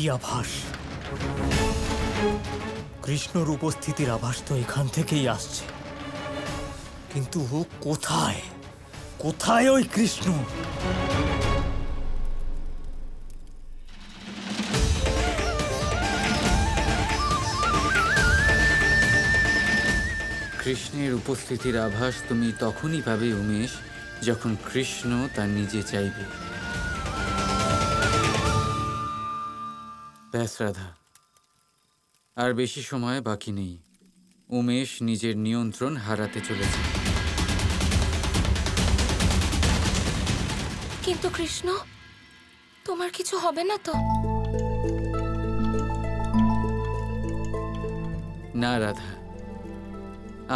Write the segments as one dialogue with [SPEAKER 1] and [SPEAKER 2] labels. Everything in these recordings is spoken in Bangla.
[SPEAKER 1] এই আভাস, কৃষ্ণর উপস্থিতির আভাস তো এখান থেকেই আসছে, কিন্তু ও কোথায়? কোথায় ওই কৃষ্ণ?
[SPEAKER 2] কৃষ্ণের উপস্থিতির আভাস তুমি তখনই পাবে উমেশ, যখন কৃষ্ণ তা নিজে চাইবে। ব্যাস রাধা, আর বেশি সময় বাকি নেই। উমেশ নিজের নিয়ন্ত্রণ হারাতে চলেছে।
[SPEAKER 3] কিন্তু কৃষ্ণ, তোমার কিছু হবে না তো?
[SPEAKER 2] না রাধা,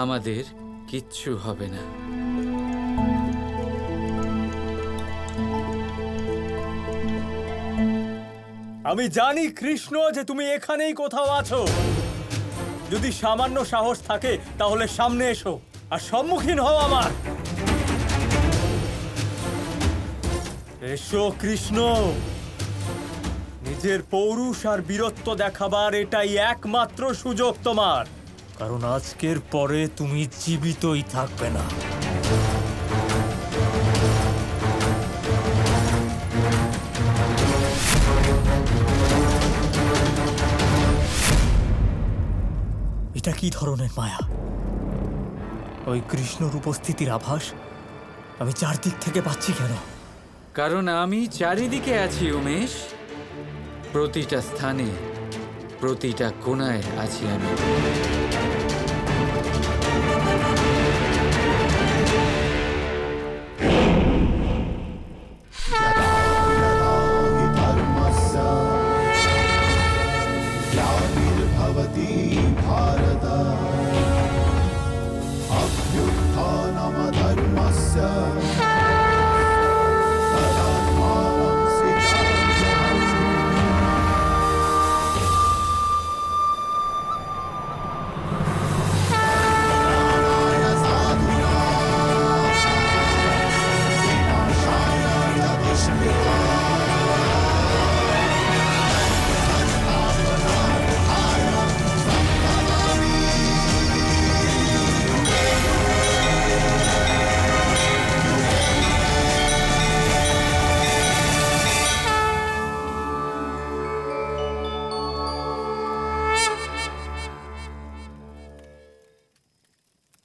[SPEAKER 2] আমাদের কিচ্ছু হবে না।
[SPEAKER 1] আমি জানি কৃষ্ণ যে তুমি এখানেই কোথাও আছো। যদি সামান্য সাহস থাকে তাহলে সামনে এসো আর সম্মুখীন হও আমার। এসো কৃষ্ণ, নিজের পৌরুষ আর বীরত্ব দেখাবার এটাই একমাত্র সুযোগ তোমার, কারণ আজকের পরে তুমি জীবিতই থাকবে না। এটা কি ধরনের মায়া? ওই কৃষ্ণর উপস্থিতির আভাস আমি চারদিক থেকে পাচ্ছি কেন?
[SPEAKER 2] কারণ আমি চারিদিকে আছি উমেশ। প্রতিটা স্থানে, প্রতিটা কোণায় আছি আমি।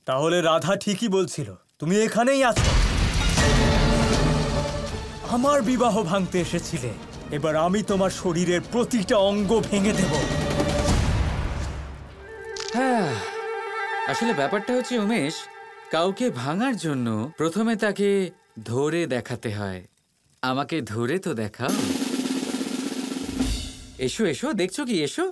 [SPEAKER 1] তাহলে রাধা ঠিকই বলছিল, তুমি এখানেই আছো। আমার বিবাহ ভাঙতে এসেছিলে, এবার আমি তোমার শরীরের প্রতিটা অঙ্গ ভেঙে দেব।
[SPEAKER 2] হ্যাঁ, আসলে ব্যাপারটা হচ্ছে উমেশ, কাউকে ভাঙার জন্য প্রথমে তাকে ধরে দেখাতে হয়। আমাকে ধরে তো দেখাও। এসো এসো, দেখছো কি? এসো।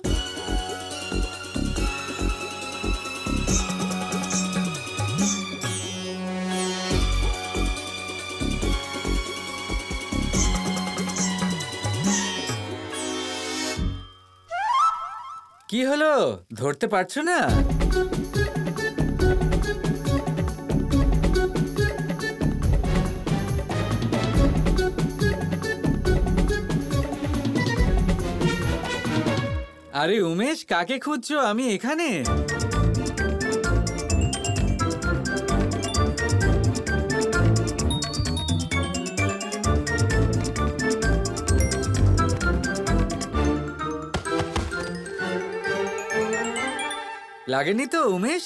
[SPEAKER 2] কি হলো, ধরতে পারছো না? আরে উমেশ, কাকে খুঁজছো? আমি এখানে। লাগেনি তো উমেশ?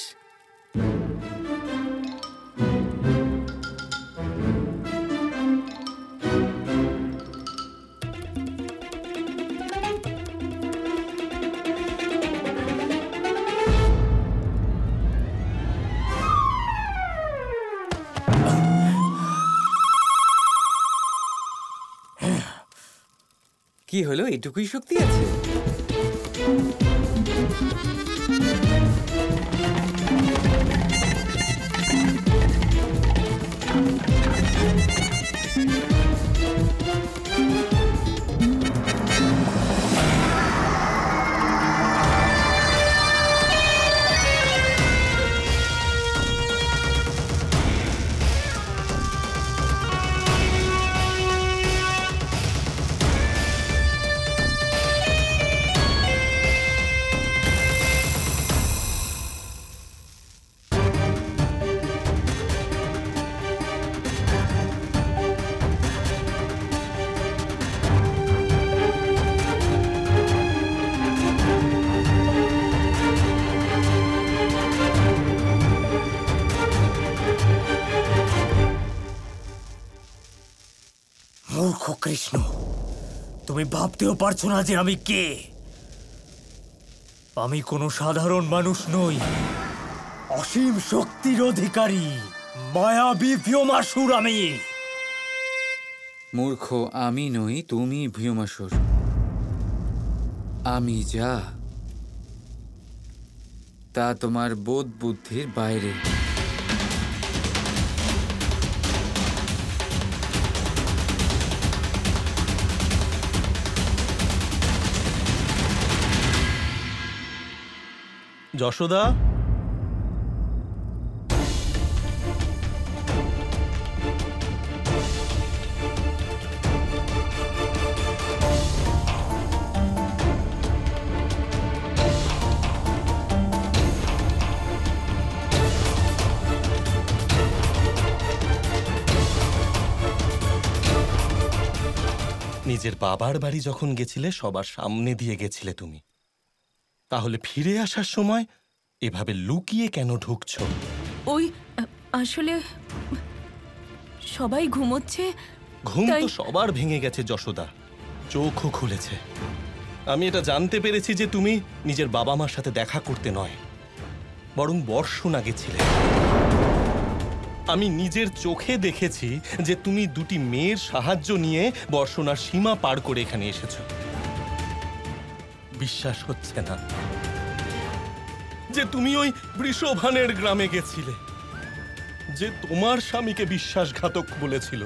[SPEAKER 2] কি হলো, এটুকুই শক্তি আছে?
[SPEAKER 1] দেখো কৃষ্ণ, তুমি ভাবতেও পারছো না যে আমি কে। আমি কোনো সাধারণ মানুষ নই, অসীম শক্তির অধিকারী মায়াবী ভীমাসুর আমি।
[SPEAKER 2] মূর্খ আমি নই, তুমি ভীমাসুর। আমি যা, তা তোমার বোধ বুদ্ধির বাইরে।
[SPEAKER 4] যশোদা, নিজের বাবার বাড়ি যখন গেছিলে সবার সামনে দিয়ে গেছিলে তুমি, তাহলে ফিরে আসার সময় এভাবে লুকিয়ে কেন ঢুকছো?
[SPEAKER 5] ওই আসলে সবাই ঘুমোচ্ছে।
[SPEAKER 4] ঘুম
[SPEAKER 5] তাই-
[SPEAKER 4] তো সবার ভেঙে গেছে যশোদা, চোখও খুলেছে। আমি এটা জানতে পেরেছি যে তুমি নিজের বাবা মার সাথে দেখা করতে নয়, বরং বর্ষণা গেছিলে। আমি নিজের চোখে দেখেছি যে তুমি দুটি মেয়ের সাহায্য নিয়ে বর্ষণার সীমা পার করে এখানে এসেছো। বিশ্বাস হচ্ছে না যে তুমি ওই বৃষভানের গ্রামে গেছিলে, যে তোমার স্বামীকে বিশ্বাসঘাতক বলেছিল,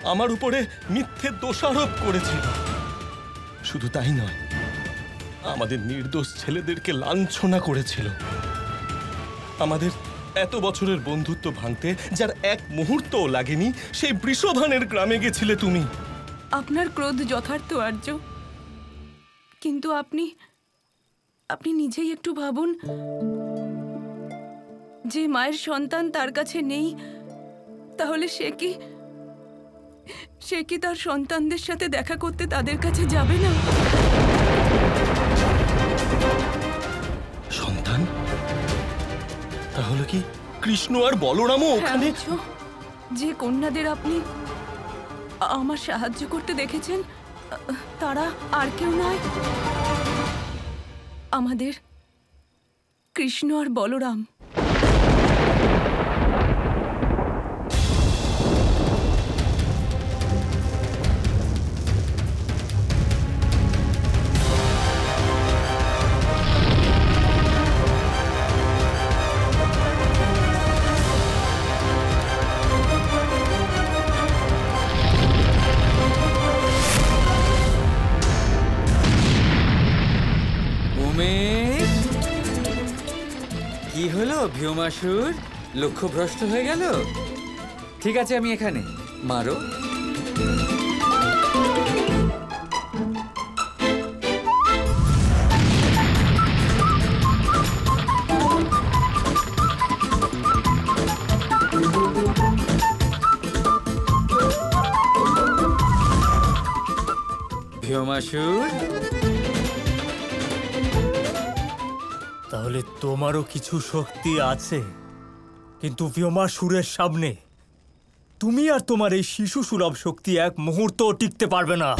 [SPEAKER 4] আমার উপরে মিথ্যে দোষারোপ করেছিল। শুধু তাই নয়, আমাদের নির্দোষ ছেলেদেরকে লাঞ্ছনা করেছিল। আমাদের এত বছরের বন্ধুত্ব ভাঙতে যার এক মুহূর্তও লাগেনি, সেই বৃষভানের গ্রামে গেছিলে তুমি।
[SPEAKER 5] আপনার ক্রোধ যথার্থ আর্য, কিন্তু আপনি নিজেই একটু ভাবুন, যে মায়ের সন্তান তার কাছে নেই, তাহলে সে কি তার সন্তানদের সাথে দেখা করতে তাদের কাছে যাবে না?
[SPEAKER 4] সন্তান? তাহলে কি কৃষ্ণ আর বলরামও
[SPEAKER 5] হ্যাঁ,
[SPEAKER 4] ওখানে?
[SPEAKER 5] আর্য, যে কন্যাদের আপনি আমার সাহায্য করতে দেখেছেন, তারা আর কেউ নয়, আমাদের কৃষ্ণ আর বলরাম।
[SPEAKER 2] উমেশ, কি হলো ভীমাসুর? লক্ষ্যভ্রষ্ট হয়ে গেল? ঠিক আছে, আমি এখানে, মারো। ভীমাসুর,
[SPEAKER 1] তাহলে তোমারও কিছু শক্তি আছে, কিন্তু ভীমাসুরের সামনে তুমি আর তোমার এই শিশু সুলভ শক্তি এক মুহূর্তও টিকতে পারবে না।